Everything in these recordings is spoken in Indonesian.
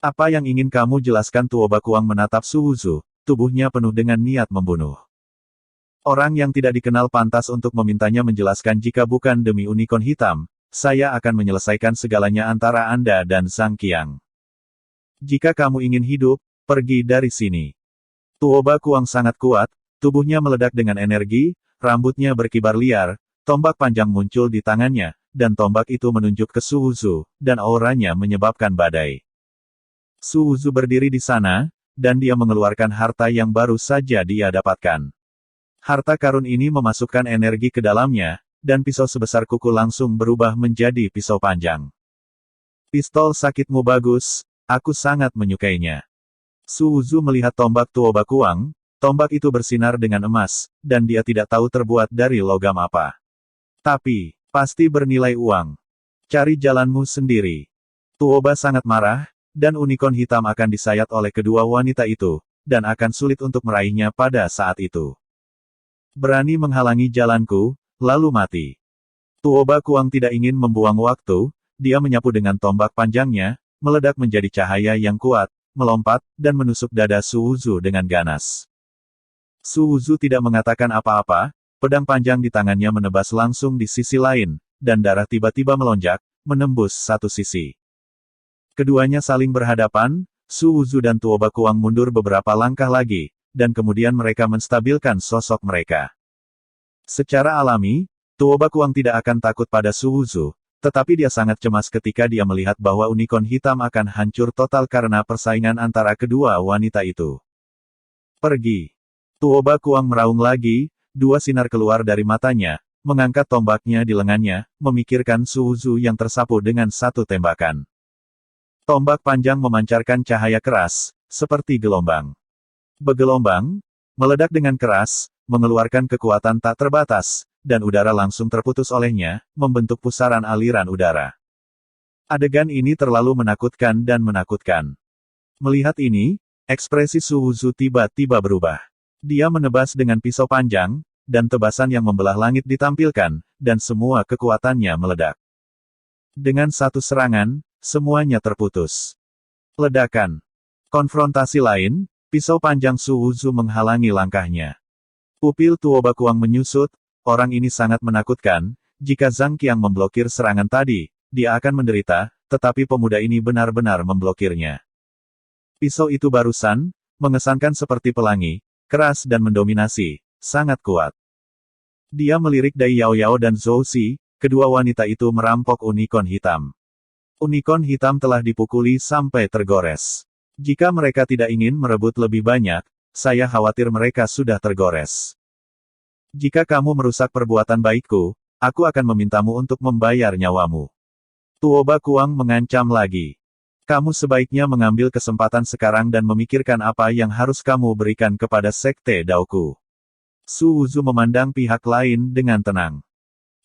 Apa yang ingin kamu jelaskan? Tuo Bakuang menatap Su Wuzu, tubuhnya penuh dengan niat membunuh. Orang yang tidak dikenal pantas untuk memintanya menjelaskan jika bukan demi unicorn hitam, saya akan menyelesaikan segalanya antara Anda dan Zhang Qiang. Jika kamu ingin hidup, pergi dari sini. Tuo Bakuang sangat kuat, tubuhnya meledak dengan energi, rambutnya berkibar liar, tombak panjang muncul di tangannya, dan tombak itu menunjuk ke Su Wuzu, dan auranya menyebabkan badai. Su Wuzu berdiri di sana, dan dia mengeluarkan harta yang baru saja dia dapatkan. Harta karun ini memasukkan energi ke dalamnya, dan pisau sebesar kuku langsung berubah menjadi pisau panjang. Pistol sakitmu bagus, aku sangat menyukainya. Su Wuzu melihat tombak Tuo Bakuang, tombak itu bersinar dengan emas, dan dia tidak tahu terbuat dari logam apa. Tapi, pasti bernilai uang. Cari jalanmu sendiri. Tuoba sangat marah, dan unicorn hitam akan disayat oleh kedua wanita itu, dan akan sulit untuk meraihnya pada saat itu. Berani menghalangi jalanku, lalu mati. Tuo Bakuang tidak ingin membuang waktu, dia menyapu dengan tombak panjangnya, meledak menjadi cahaya yang kuat, melompat, dan menusuk dada Su Wuzu dengan ganas. Su Wuzu tidak mengatakan apa-apa, pedang panjang di tangannya menebas langsung di sisi lain, dan darah tiba-tiba melonjak, menembus satu sisi. Keduanya saling berhadapan, Su Wuzu dan Tuo Bakuang mundur beberapa langkah lagi, dan kemudian mereka menstabilkan sosok mereka. Secara alami, Tuo Bakuang tidak akan takut pada Su Wuzu, tetapi dia sangat cemas ketika dia melihat bahwa unicorn hitam akan hancur total karena persaingan antara kedua wanita itu. Pergi. Tuo Bakuang meraung lagi, dua sinar keluar dari matanya, mengangkat tombaknya di lengannya, memikirkan Su Wuzu yang tersapu dengan satu tembakan. Tombak panjang memancarkan cahaya keras, seperti gelombang. Bergelombang, meledak dengan keras, mengeluarkan kekuatan tak terbatas, dan udara langsung terputus olehnya, membentuk pusaran aliran udara. Adegan ini terlalu menakutkan dan menakutkan. Melihat ini, ekspresi Su Wuzu tiba-tiba berubah. Dia menebas dengan pisau panjang, dan tebasan yang membelah langit ditampilkan, dan semua kekuatannya meledak. Dengan satu serangan, semuanya terputus. Ledakan. Konfrontasi lain, pisau panjang Su Wuzu menghalangi langkahnya. Pupil Tuo Bakuang menyusut, orang ini sangat menakutkan, jika Zhang Qiang memblokir serangan tadi, dia akan menderita, tetapi pemuda ini benar-benar memblokirnya. Pisau itu barusan, mengesankan seperti pelangi, keras dan mendominasi, sangat kuat. Dia melirik Dai Yao Yao dan Zhou Xi, kedua wanita itu merampok unicorn hitam. Unicorn hitam telah dipukuli sampai tergores. Jika mereka tidak ingin merebut lebih banyak, saya khawatir mereka sudah tergores. Jika kamu merusak perbuatan baikku, aku akan memintamu untuk membayar nyawamu. Tuo Bakuang mengancam lagi. Kamu sebaiknya mengambil kesempatan sekarang dan memikirkan apa yang harus kamu berikan kepada Sekte Daoku. Su Wuzu memandang pihak lain dengan tenang.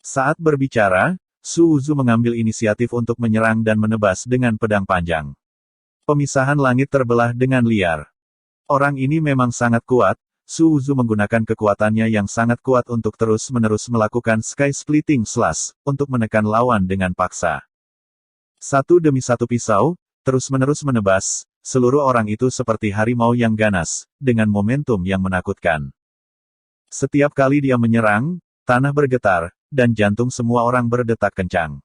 Saat berbicara, Su Wuzu mengambil inisiatif untuk menyerang dan menebas dengan pedang panjang. Pemisahan langit terbelah dengan liar. Orang ini memang sangat kuat, Su Wuzu menggunakan kekuatannya yang sangat kuat untuk terus-menerus melakukan Sky Splitting Slash, untuk menekan lawan dengan paksa. Satu demi satu pisau, terus-menerus menebas, seluruh orang itu seperti harimau yang ganas, dengan momentum yang menakutkan. Setiap kali dia menyerang, tanah bergetar, dan jantung semua orang berdetak kencang.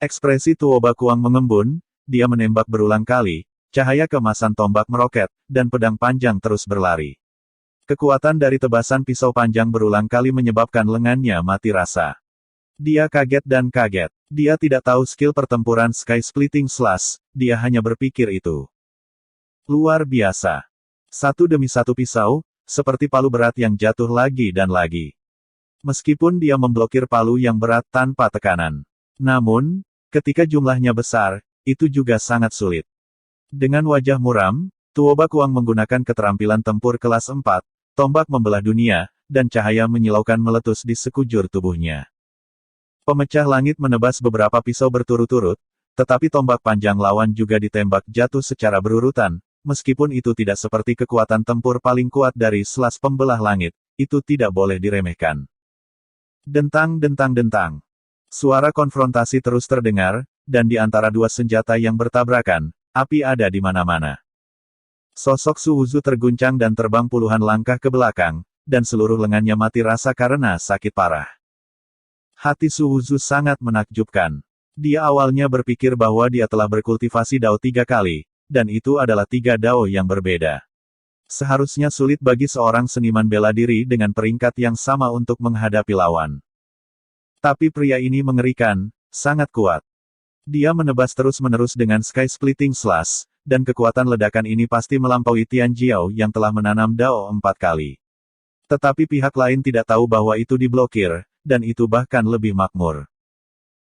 Ekspresi Tuo Bakuang mengembun, dia menembak berulang kali, cahaya keemasan tombak meroket, dan pedang panjang terus berlari. Kekuatan dari tebasan pisau panjang berulang kali menyebabkan lengannya mati rasa. Dia kaget dan kaget. Dia tidak tahu skill pertempuran Sky Splitting Slash, dia hanya berpikir itu. Luar biasa. Satu demi satu pisau, seperti palu berat yang jatuh lagi dan lagi. Meskipun dia memblokir palu yang berat tanpa tekanan. Namun, ketika jumlahnya besar, itu juga sangat sulit. Dengan wajah muram, Tuo Bakuang menggunakan keterampilan tempur kelas 4, tombak membelah dunia, dan cahaya menyilaukan meletus di sekujur tubuhnya. Pemecah langit menebas beberapa pisau berturut-turut, tetapi tombak panjang lawan juga ditembak jatuh secara berurutan, meskipun itu tidak seperti kekuatan tempur paling kuat dari Slash pembelah langit, itu tidak boleh diremehkan. Dentang-dentang-dentang. Suara konfrontasi terus terdengar, dan di antara dua senjata yang bertabrakan, Api ada di mana-mana. Sosok Su Wuzu terguncang dan terbang puluhan langkah ke belakang, dan seluruh lengannya mati rasa karena sakit parah. Hati Su Wuzu sangat menakjubkan. Dia awalnya berpikir bahwa dia telah berkultivasi Dao 3 kali, dan itu adalah 3 Dao yang berbeda. Seharusnya sulit bagi seorang seniman bela diri dengan peringkat yang sama untuk menghadapi lawan. Tapi pria ini mengerikan, sangat kuat. Dia menebas terus-menerus dengan Sky Splitting Slash, dan kekuatan ledakan ini pasti melampaui Tian Jiao yang telah menanam Dao 4 kali. Tetapi pihak lain tidak tahu bahwa itu diblokir, dan itu bahkan lebih makmur.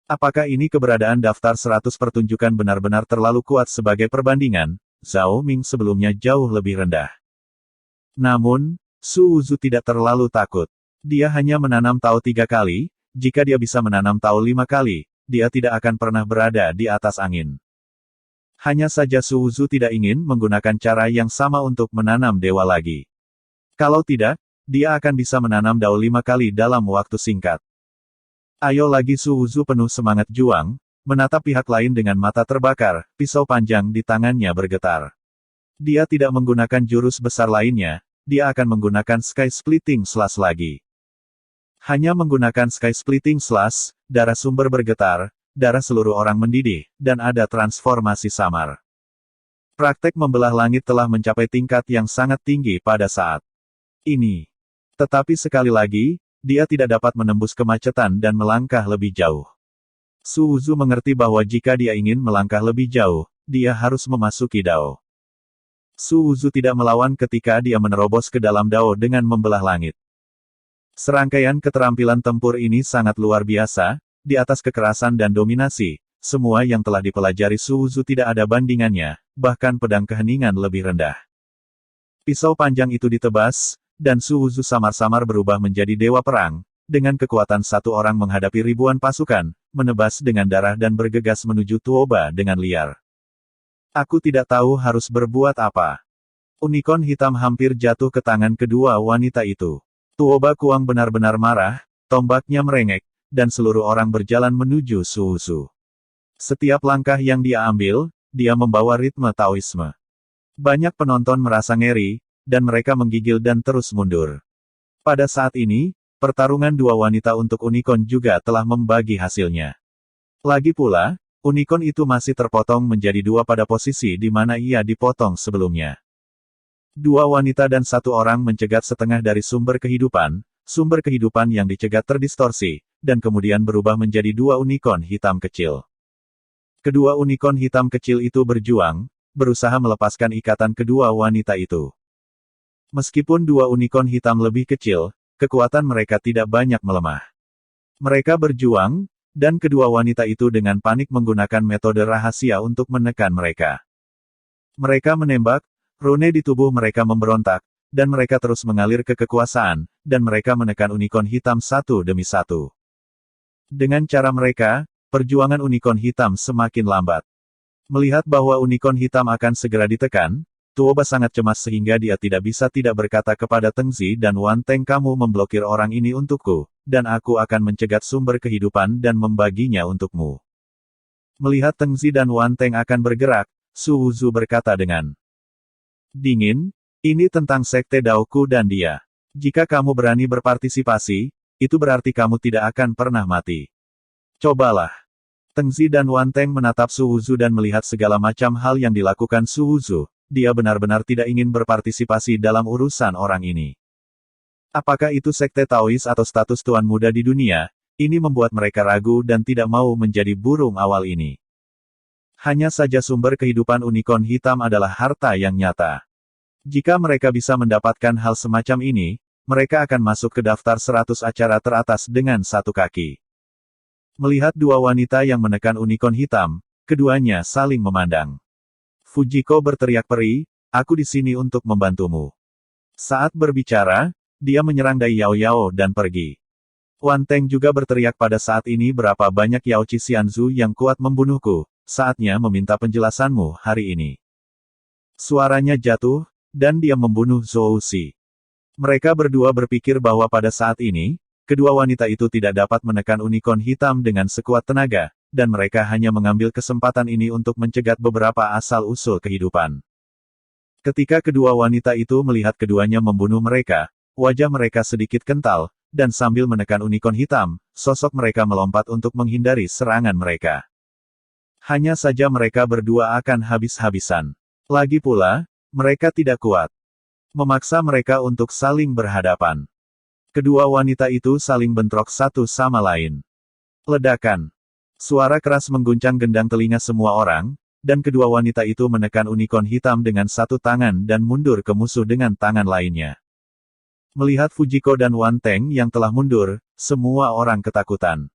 Apakah ini keberadaan daftar 100 pertunjukan benar-benar terlalu kuat sebagai perbandingan? Zhao Ming sebelumnya jauh lebih rendah. Namun, Su Wuzu tidak terlalu takut. Dia hanya menanam Tao 3 kali, jika dia bisa menanam Tao 5 kali, dia tidak akan pernah berada di atas angin. Hanya saja Su Wuzu tidak ingin menggunakan cara yang sama untuk menanam dewa lagi. Kalau tidak, dia akan bisa menanam Dao 5 kali dalam waktu singkat. Ayo lagi Su Wuzu penuh semangat juang, menatap pihak lain dengan mata terbakar, pisau panjang di tangannya bergetar. Dia tidak menggunakan jurus besar lainnya, dia akan menggunakan Sky Splitting Slash lagi. Hanya menggunakan Sky Splitting Slash, darah sumber bergetar, darah seluruh orang mendidih, dan ada transformasi samar. Praktek membelah langit telah mencapai tingkat yang sangat tinggi pada saat ini. Tetapi sekali lagi, dia tidak dapat menembus kemacetan dan melangkah lebih jauh. Su Wuzu mengerti bahwa jika dia ingin melangkah lebih jauh, dia harus memasuki Dao. Su Wuzu tidak melawan ketika dia menerobos ke dalam Dao dengan membelah langit. Serangkaian keterampilan tempur ini sangat luar biasa, di atas kekerasan dan dominasi, semua yang telah dipelajari Su Wuzu tidak ada bandingannya, bahkan pedang keheningan lebih rendah. Pisau panjang itu ditebas, dan Su Wuzu samar-samar berubah menjadi dewa perang, dengan kekuatan satu orang menghadapi ribuan pasukan, menebas dengan darah dan bergegas menuju Tuoba dengan liar. Aku tidak tahu harus berbuat apa. Unicorn hitam hampir jatuh ke tangan kedua wanita itu. Tuoba Kuang benar-benar marah, tombaknya merengek, dan seluruh orang berjalan menuju Su Wuzu. Setiap langkah yang dia ambil, dia membawa ritme Taoisme. Banyak penonton merasa ngeri, dan mereka menggigil dan terus mundur. Pada saat ini, pertarungan dua wanita untuk unicorn juga telah membagi hasilnya. Lagi pula, unicorn itu masih terpotong menjadi dua pada posisi di mana ia dipotong sebelumnya. Dua wanita dan satu orang mencegat setengah dari sumber kehidupan yang dicegat terdistorsi, dan kemudian berubah menjadi dua unicorn hitam kecil. Kedua unicorn hitam kecil itu berjuang, berusaha melepaskan ikatan kedua wanita itu. Meskipun dua unicorn hitam lebih kecil, kekuatan mereka tidak banyak melemah. Mereka berjuang, dan kedua wanita itu dengan panik menggunakan metode rahasia untuk menekan mereka. Mereka menembak, rune di tubuh mereka memberontak, dan mereka terus mengalir ke kekuasaan, dan mereka menekan unicorn hitam satu demi satu. Dengan cara mereka, perjuangan unicorn hitam semakin lambat. Melihat bahwa unicorn hitam akan segera ditekan, Tuoba sangat cemas sehingga dia tidak bisa tidak berkata kepada Teng Zi dan Wan Teng, kamu memblokir orang ini untukku, dan aku akan mencegat sumber kehidupan dan membaginya untukmu. Melihat Teng Zi dan Wan Teng akan bergerak, Su Wuzu berkata dengan dingin, ini tentang sekte Daoku dan dia. Jika kamu berani berpartisipasi, itu berarti kamu tidak akan pernah mati. Cobalah. Teng Zi dan Wan Teng menatap Su Wuzu dan melihat segala macam hal yang dilakukan Su Wuzu. Dia benar-benar tidak ingin berpartisipasi dalam urusan orang ini. Apakah itu sekte Taois atau status tuan muda di dunia, ini membuat mereka ragu dan tidak mau menjadi burung awal ini. Hanya saja sumber kehidupan unicorn hitam adalah harta yang nyata. Jika mereka bisa mendapatkan hal semacam ini, mereka akan masuk ke daftar 100 acara teratas dengan satu kaki. Melihat dua wanita yang menekan unicorn hitam, keduanya saling memandang. Fujiko berteriak perih, aku di sini untuk membantumu. Saat berbicara, dia menyerang Dai Yao Yao dan pergi. Wan Teng juga berteriak pada saat ini, berapa banyak Yao Qi Xianzu yang kuat membunuhku, saatnya meminta penjelasanmu hari ini. Suaranya jatuh, dan dia membunuh Zhou Xi. Mereka berdua berpikir bahwa pada saat ini, kedua wanita itu tidak dapat menekan unicorn hitam dengan sekuat tenaga, dan mereka hanya mengambil kesempatan ini untuk mencegat beberapa asal-usul kehidupan. Ketika kedua wanita itu melihat keduanya membunuh mereka, wajah mereka sedikit kental, dan sambil menekan unicorn hitam, sosok mereka melompat untuk menghindari serangan mereka. Hanya saja mereka berdua akan habis-habisan. Lagi pula, mereka tidak kuat. Memaksa mereka untuk saling berhadapan. Kedua wanita itu saling bentrok satu sama lain. Ledakan. Suara keras mengguncang gendang telinga semua orang, dan kedua wanita itu menekan unicorn hitam dengan satu tangan dan mundur ke musuh dengan tangan lainnya. Melihat Fujiko dan Wan Teng yang telah mundur, semua orang ketakutan.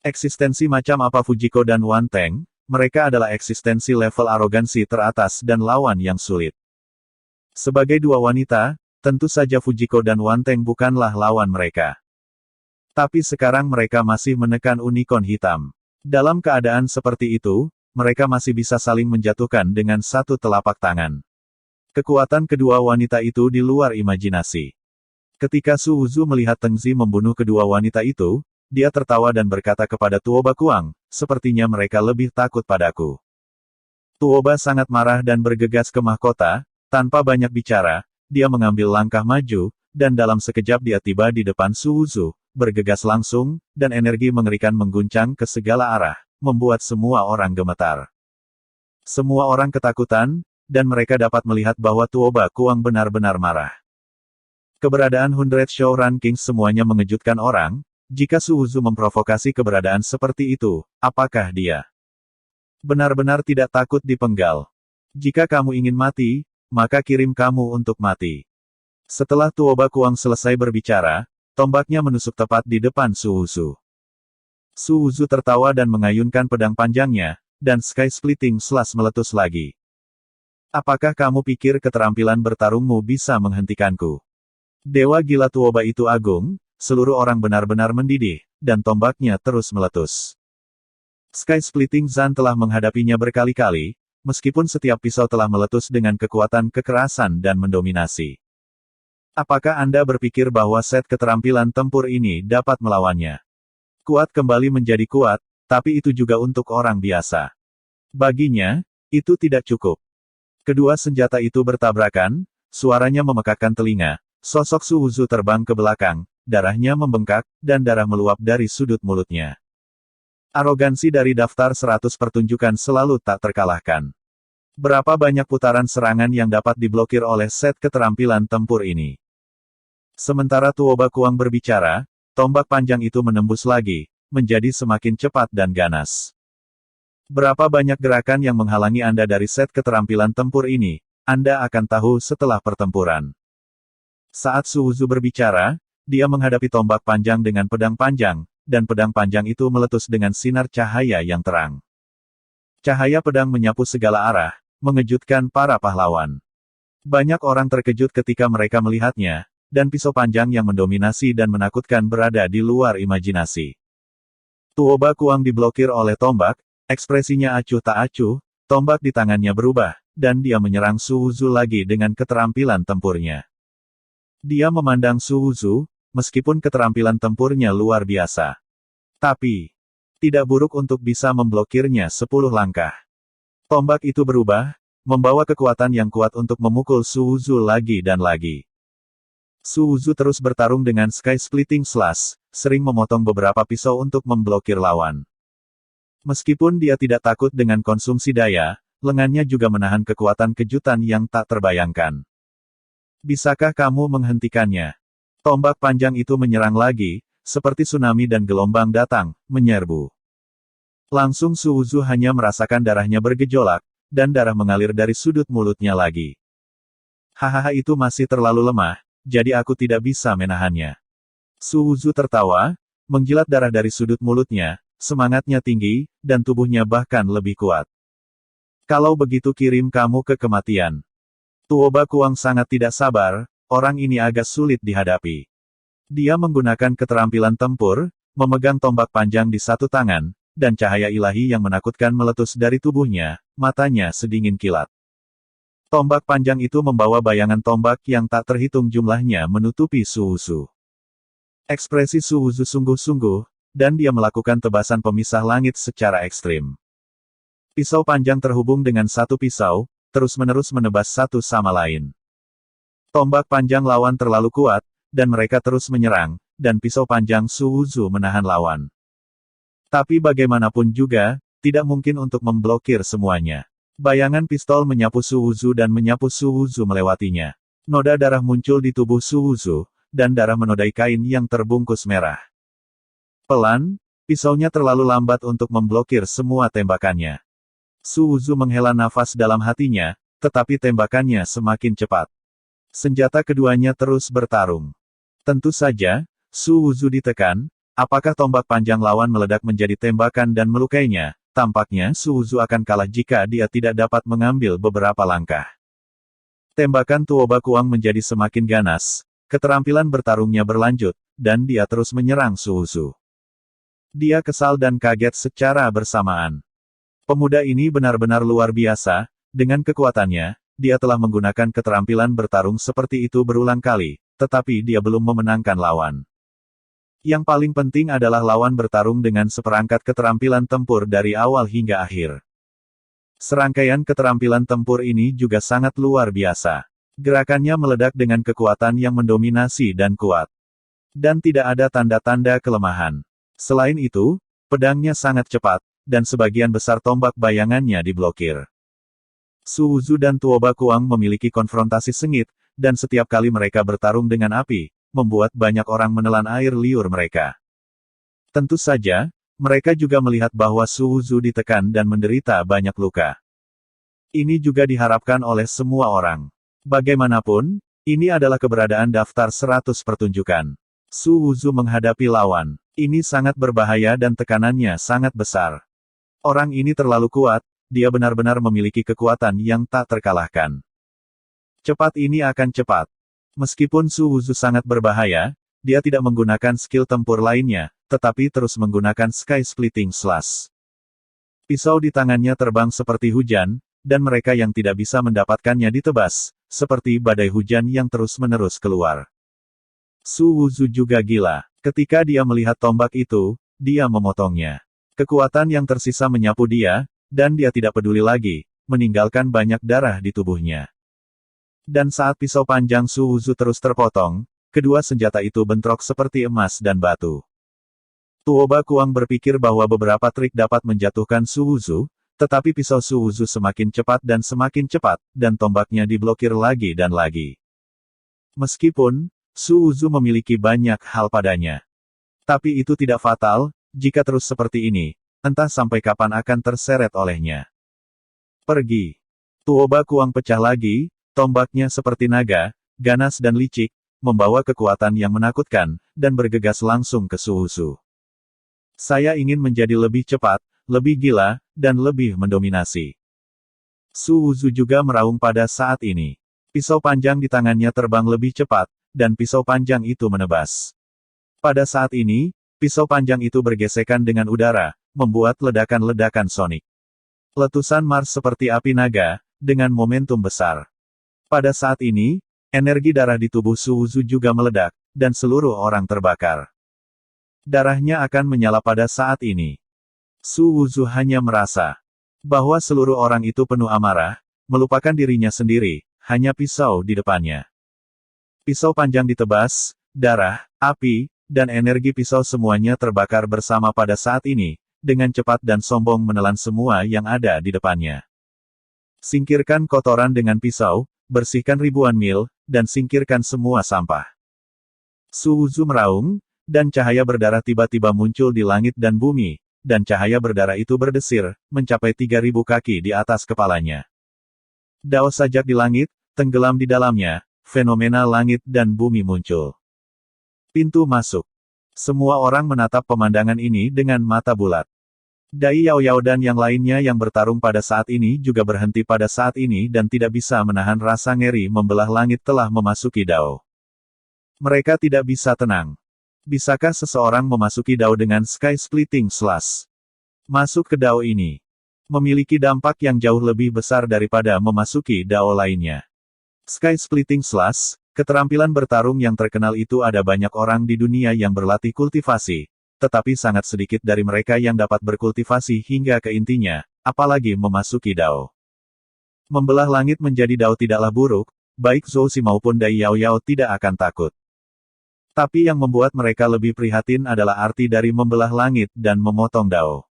Eksistensi macam apa Fujiko dan Wan Teng? Mereka adalah eksistensi level arogansi teratas dan lawan yang sulit. Sebagai dua wanita, tentu saja Fujiko dan Wan Teng bukanlah lawan mereka. Tapi sekarang mereka masih menekan unicorn hitam. Dalam keadaan seperti itu, mereka masih bisa saling menjatuhkan dengan satu telapak tangan. Kekuatan kedua wanita itu di luar imajinasi. Ketika Su Wuzu melihat Teng Zi membunuh kedua wanita itu, dia tertawa dan berkata kepada Tuoba Kuang, sepertinya mereka lebih takut padaku. Tuoba sangat marah dan bergegas ke mahkota, tanpa banyak bicara, dia mengambil langkah maju, dan dalam sekejap dia tiba di depan Su Wuzu, bergegas langsung, dan energi mengerikan mengguncang ke segala arah, membuat semua orang gemetar. Semua orang ketakutan, dan mereka dapat melihat bahwa Tuoba Kuang benar-benar marah. Keberadaan 100 Shouran Kings semuanya mengejutkan orang. Jika Su Wuzu memprovokasi keberadaan seperti itu, apakah dia benar-benar tidak takut dipenggal? Jika kamu ingin mati, maka kirim kamu untuk mati. Setelah Tuoba Kuang selesai berbicara, tombaknya menusuk tepat di depan Su Wuzu. Su Wuzu tertawa dan mengayunkan pedang panjangnya, dan Sky Splitting Slash meletus lagi. Apakah kamu pikir keterampilan bertarungmu bisa menghentikanku? Dewa gila Tuoba itu agung, seluruh orang benar-benar mendidih, dan tombaknya terus meletus. Sky Splitting Zan telah menghadapinya berkali-kali, meskipun setiap pisau telah meletus dengan kekuatan kekerasan dan mendominasi. Apakah Anda berpikir bahwa set keterampilan tempur ini dapat melawannya? Kuat kembali menjadi kuat, tapi itu juga untuk orang biasa. Baginya, itu tidak cukup. Kedua senjata itu bertabrakan, suaranya memekakkan telinga, sosok Su Wuzu terbang ke belakang, darahnya membengkak, dan darah meluap dari sudut mulutnya. Arogansi dari daftar 100 pertunjukan selalu tak terkalahkan. Berapa banyak putaran serangan yang dapat diblokir oleh set keterampilan tempur ini? Sementara Tuoba Kuang berbicara, tombak panjang itu menembus lagi, menjadi semakin cepat dan ganas. Berapa banyak gerakan yang menghalangi Anda dari set keterampilan tempur ini, Anda akan tahu setelah pertempuran. Saat Su Wuzu berbicara, dia menghadapi tombak panjang dengan pedang panjang, dan pedang panjang itu meletus dengan sinar cahaya yang terang. Cahaya pedang menyapu segala arah, mengejutkan para pahlawan. Banyak orang terkejut ketika mereka melihatnya, dan pisau panjang yang mendominasi dan menakutkan berada di luar imajinasi. Tuoba Kuang diblokir oleh tombak, ekspresinya acuh tak acuh, tombak di tangannya berubah, dan dia menyerang Su Wuzu lagi dengan keterampilan tempurnya. Dia memandang Su Wuzu, meskipun keterampilan tempurnya luar biasa. Tapi, tidak buruk untuk bisa memblokirnya 10 langkah. Tombak itu berubah, membawa kekuatan yang kuat untuk memukul Su Wuzu lagi dan lagi. Su Wuzu terus bertarung dengan Sky Splitting Slash, sering memotong beberapa pisau untuk memblokir lawan. Meskipun dia tidak takut dengan konsumsi daya, lengannya juga menahan kekuatan kejutan yang tak terbayangkan. Bisakah kamu menghentikannya? Tombak panjang itu menyerang lagi, seperti tsunami dan gelombang datang, menyerbu. Langsung Su Wuzu hanya merasakan darahnya bergejolak, dan darah mengalir dari sudut mulutnya lagi. Hahaha itu masih terlalu lemah, jadi aku tidak bisa menahannya. Su Wuzu tertawa, menjilat darah dari sudut mulutnya, semangatnya tinggi, dan tubuhnya bahkan lebih kuat. Kalau begitu kirim kamu ke kematian. Tuoba Kuang sangat tidak sabar, orang ini agak sulit dihadapi. Dia menggunakan keterampilan tempur, memegang tombak panjang di satu tangan, dan cahaya ilahi yang menakutkan meletus dari tubuhnya, matanya sedingin kilat. Tombak panjang itu membawa bayangan tombak yang tak terhitung jumlahnya menutupi Su Wuzu. Ekspresi Su Wuzu sungguh-sungguh, dan dia melakukan tebasan pemisah langit secara ekstrim. Pisau panjang terhubung dengan satu pisau, terus-menerus menebas satu sama lain. Tombak panjang lawan terlalu kuat, dan mereka terus menyerang, dan pisau panjang Su Wuzu menahan lawan. Tapi bagaimanapun juga, tidak mungkin untuk memblokir semuanya. Bayangan pistol menyapu Su Wuzu dan menyapu Su Wuzu melewatinya. Noda darah muncul di tubuh Su Wuzu, dan darah menodai kain yang terbungkus merah. Pelan, pisaunya terlalu lambat untuk memblokir semua tembakannya. Su Wuzu menghela nafas dalam hatinya, tetapi tembakannya semakin cepat. Senjata keduanya terus bertarung. Tentu saja, Su Wuzu ditekan, apakah tombak panjang lawan meledak menjadi tembakan dan melukainya, tampaknya Su Wuzu akan kalah jika dia tidak dapat mengambil beberapa langkah. Tembakan Tuo Bakuang menjadi semakin ganas, keterampilan bertarungnya berlanjut, dan dia terus menyerang Su Wuzu. Dia kesal dan kaget secara bersamaan. Pemuda ini benar-benar luar biasa, dengan kekuatannya, dia telah menggunakan keterampilan bertarung seperti itu berulang kali, tetapi dia belum memenangkan lawan. Yang paling penting adalah lawan bertarung dengan seperangkat keterampilan tempur dari awal hingga akhir. Serangkaian keterampilan tempur ini juga sangat luar biasa. Gerakannya meledak dengan kekuatan yang mendominasi dan kuat. Dan tidak ada tanda-tanda kelemahan. Selain itu, pedangnya sangat cepat, dan sebagian besar tombak bayangannya diblokir. Su Wuzu dan Tuo Bakuang memiliki konfrontasi sengit, dan setiap kali mereka bertarung dengan api, membuat banyak orang menelan air liur mereka. Tentu saja, mereka juga melihat bahwa Su Wuzu ditekan dan menderita banyak luka. Ini juga diharapkan oleh semua orang. Bagaimanapun, ini adalah keberadaan daftar 100 pertunjukan. Su Wuzu menghadapi lawan. Ini sangat berbahaya dan tekanannya sangat besar. Orang ini terlalu kuat, dia benar-benar memiliki kekuatan yang tak terkalahkan. Cepat ini akan cepat. Meskipun Su Wuzu sangat berbahaya, dia tidak menggunakan skill tempur lainnya, tetapi terus menggunakan Sky Splitting Slash. Pisau di tangannya terbang seperti hujan, dan mereka yang tidak bisa mendapatkannya ditebas, seperti badai hujan yang terus-menerus keluar. Su Wuzu juga gila. Ketika dia melihat tombak itu, dia memotongnya. Kekuatan yang tersisa menyapu dia, dan dia tidak peduli lagi, meninggalkan banyak darah di tubuhnya. Dan saat pisau panjang Su Wuzu terus terpotong, kedua senjata itu bentrok seperti emas dan batu. Tuo Bakuang berpikir bahwa beberapa trik dapat menjatuhkan Su Wuzu, tetapi pisau Su Wuzu semakin cepat, dan tombaknya diblokir lagi dan lagi. Meskipun, Su Wuzu memiliki banyak hal padanya. Tapi itu tidak fatal, jika terus seperti ini, entah sampai kapan akan terseret olehnya. Pergi. Tuo Bakuang pecah lagi, tombaknya seperti naga, ganas dan licik, membawa kekuatan yang menakutkan, dan bergegas langsung ke Su Wuzu. Saya ingin menjadi lebih cepat, lebih gila, dan lebih mendominasi. Su Wuzu juga meraung pada saat ini. Pisau panjang di tangannya terbang lebih cepat, dan pisau panjang itu menebas. Pada saat ini, pisau panjang itu bergesekan dengan udara, membuat ledakan-ledakan sonik. Letusan Mars seperti api naga, dengan momentum besar. Pada saat ini, energi darah di tubuh Su Wuzu juga meledak, dan seluruh orang terbakar. Darahnya akan menyala pada saat ini. Su Wuzu hanya merasa bahwa seluruh orang itu penuh amarah, melupakan dirinya sendiri, hanya pisau di depannya. Pisau panjang ditebas, darah, api, dan energi pisau semuanya terbakar bersama pada saat ini, dengan cepat dan sombong menelan semua yang ada di depannya. Singkirkan kotoran dengan pisau, bersihkan ribuan mil, dan singkirkan semua sampah. Su Wuzu meraung, dan cahaya berdarah tiba-tiba muncul di langit dan bumi, dan cahaya berdarah itu berdesir, mencapai 3.000 kaki di atas kepalanya. Dao sajak di langit, tenggelam di dalamnya, fenomena langit dan bumi muncul. Pintu masuk. Semua orang menatap pemandangan ini dengan mata bulat. Dai Yao Yao dan yang lainnya yang bertarung pada saat ini juga berhenti pada saat ini dan tidak bisa menahan rasa ngeri membelah langit telah memasuki Dao. Mereka tidak bisa tenang. Bisakah seseorang memasuki Dao dengan Sky Splitting Slash? Masuk ke Dao ini memiliki dampak yang jauh lebih besar daripada memasuki Dao lainnya. Sky Splitting Slash, keterampilan bertarung yang terkenal itu ada banyak orang di dunia yang berlatih kultivasi, tetapi sangat sedikit dari mereka yang dapat berkultivasi hingga ke intinya, apalagi memasuki Dao. Membelah langit menjadi Dao tidaklah buruk, baik Zhou Si maupun Dai Yao Yao tidak akan takut. Tapi yang membuat mereka lebih prihatin adalah arti dari membelah langit dan memotong Dao.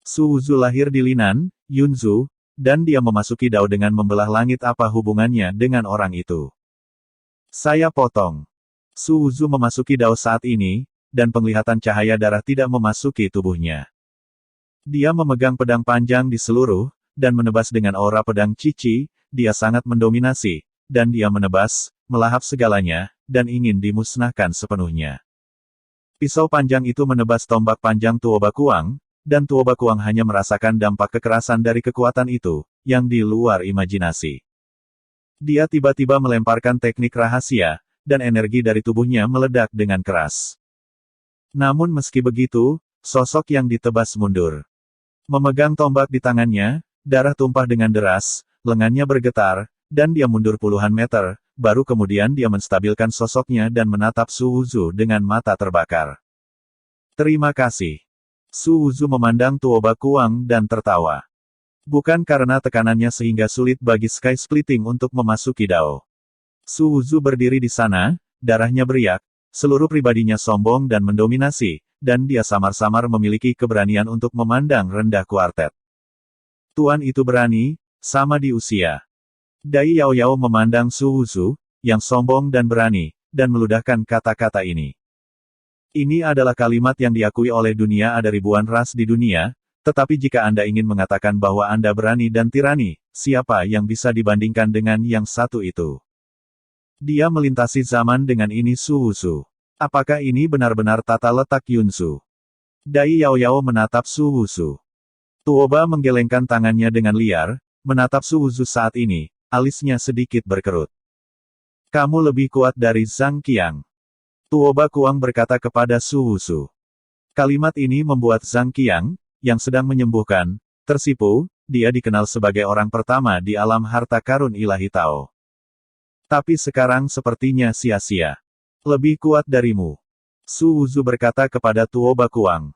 Su Wuzu lahir di Linan, Yunzhu, dan dia memasuki Dao dengan membelah langit. Apa hubungannya dengan orang itu? Saya potong. Su Wuzu memasuki Dao saat ini, dan penglihatan cahaya darah tidak memasuki tubuhnya. Dia memegang pedang panjang di seluruh, dan menebas dengan aura pedang cici. Dia sangat mendominasi, dan dia menebas, melahap segalanya, dan ingin dimusnahkan sepenuhnya. Pisau panjang itu menebas tombak panjang Tuo Bakuang, dan Tuo Bakuang hanya merasakan dampak kekerasan dari kekuatan itu, yang di luar imajinasi. Dia tiba-tiba melemparkan teknik rahasia, dan energi dari tubuhnya meledak dengan keras. Namun meski begitu, sosok yang ditebas mundur. Memegang tombak di tangannya, darah tumpah dengan deras, lengannya bergetar, dan dia mundur puluhan meter, baru kemudian dia menstabilkan sosoknya dan menatap Su Wuzu dengan mata terbakar. Terima kasih. Su Wuzu memandang Tuo Bakuang dan tertawa. Bukan karena tekanannya sehingga sulit bagi Sky Splitting untuk memasuki Dao. Su Wuzu berdiri di sana, darahnya beriak, seluruh pribadinya sombong dan mendominasi, dan dia samar-samar memiliki keberanian untuk memandang rendah kuartet. Tuan itu berani, sama di usia. Dai Yao Yao memandang Su Wuzu, yang sombong dan berani, dan meludahkan kata-kata ini. Ini adalah kalimat yang diakui oleh dunia. Ada ribuan ras di dunia, tetapi jika Anda ingin mengatakan bahwa Anda berani dan tirani, siapa yang bisa dibandingkan dengan yang satu itu? Dia melintasi zaman dengan ini. Su Wuzu. Apakah ini benar-benar tata letak Yunzhu? Dai Yao Yao menatap Su Wuzu. Tuoba menggelengkan tangannya dengan liar, menatap Su Wuzu saat ini, alisnya sedikit berkerut. Kamu lebih kuat dari Zhang Qiang. Tuo Bakuang berkata kepada Su Wuzu. Kalimat ini membuat Zhang Qiang, yang sedang menyembuhkan, tersipu. Dia dikenal sebagai orang pertama di alam harta karun ilahi Tao. Tapi sekarang sepertinya sia-sia. Lebih kuat darimu. Su Wuzu berkata kepada Tuo Bakuang.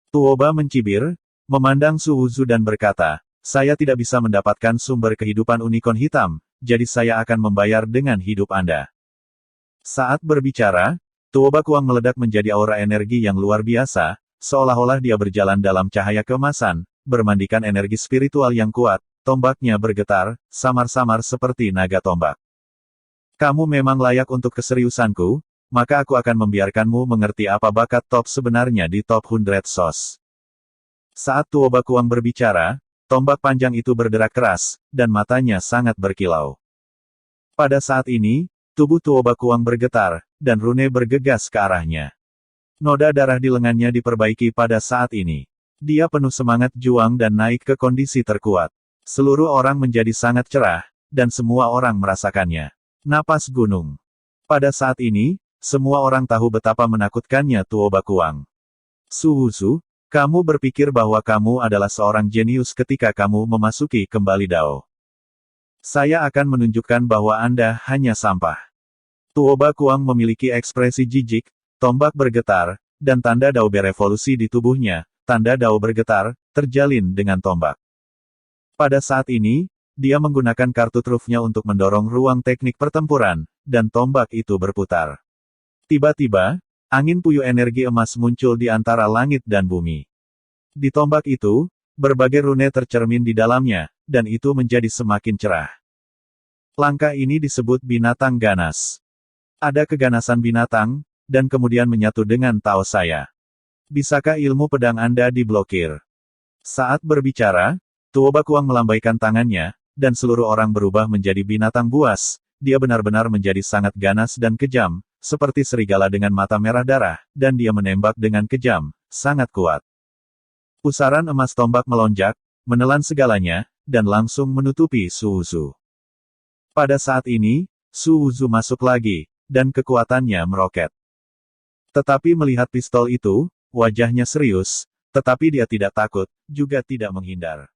Tuoba mencibir, memandang Su Wuzu dan berkata, saya tidak bisa mendapatkan sumber kehidupan unicorn hitam, jadi saya akan membayar dengan hidup Anda. Saat berbicara, Tuo Bakuang meledak menjadi aura energi yang luar biasa, seolah-olah dia berjalan dalam cahaya keemasan, bermandikan energi spiritual yang kuat, tombaknya bergetar, samar-samar seperti naga tombak. Kamu memang layak untuk keseriusanku, maka aku akan membiarkanmu mengerti apa bakat top sebenarnya di Top 100 SOS. Saat Tuo Bakuang berbicara, tombak panjang itu berderak keras, dan matanya sangat berkilau. Pada saat ini, tubuh Tuo Bakuang bergetar, dan rune bergegas ke arahnya. Noda darah di lengannya diperbaiki pada saat ini. Dia penuh semangat juang dan naik ke kondisi terkuat. Seluruh orang menjadi sangat cerah, dan semua orang merasakannya. Napas gunung. Pada saat ini, semua orang tahu betapa menakutkannya Tuo Bakuang. Su Wuzu, kamu berpikir bahwa kamu adalah seorang jenius ketika kamu memasuki kembali Dao. Saya akan menunjukkan bahwa Anda hanya sampah. Tuo Bakuang memiliki ekspresi jijik, tombak bergetar, dan tanda Dao berevolusi di tubuhnya. Tanda Dao bergetar, terjalin dengan tombak. Pada saat ini, dia menggunakan kartu trufnya untuk mendorong ruang teknik pertempuran, dan tombak itu berputar. Tiba-tiba, angin puyuh energi emas muncul di antara langit dan bumi. Di tombak itu, berbagai rune tercermin di dalamnya, dan itu menjadi semakin cerah. Langkah ini disebut binatang ganas. Ada keganasan binatang, dan kemudian menyatu dengan Tao saya. Bisakah ilmu pedang Anda diblokir? Saat berbicara, Tuo Bakuang melambaikan tangannya, dan seluruh orang berubah menjadi binatang buas. Dia benar-benar menjadi sangat ganas dan kejam, seperti serigala dengan mata merah darah, dan dia menembak dengan kejam, sangat kuat. Pusaran emas tombak melonjak, menelan segalanya, dan langsung menutupi Su Wuzu. Pada saat ini, Su Wuzu masuk lagi, dan kekuatannya meroket. Tetapi melihat pistol itu, wajahnya serius, tetapi dia tidak takut, juga tidak menghindar.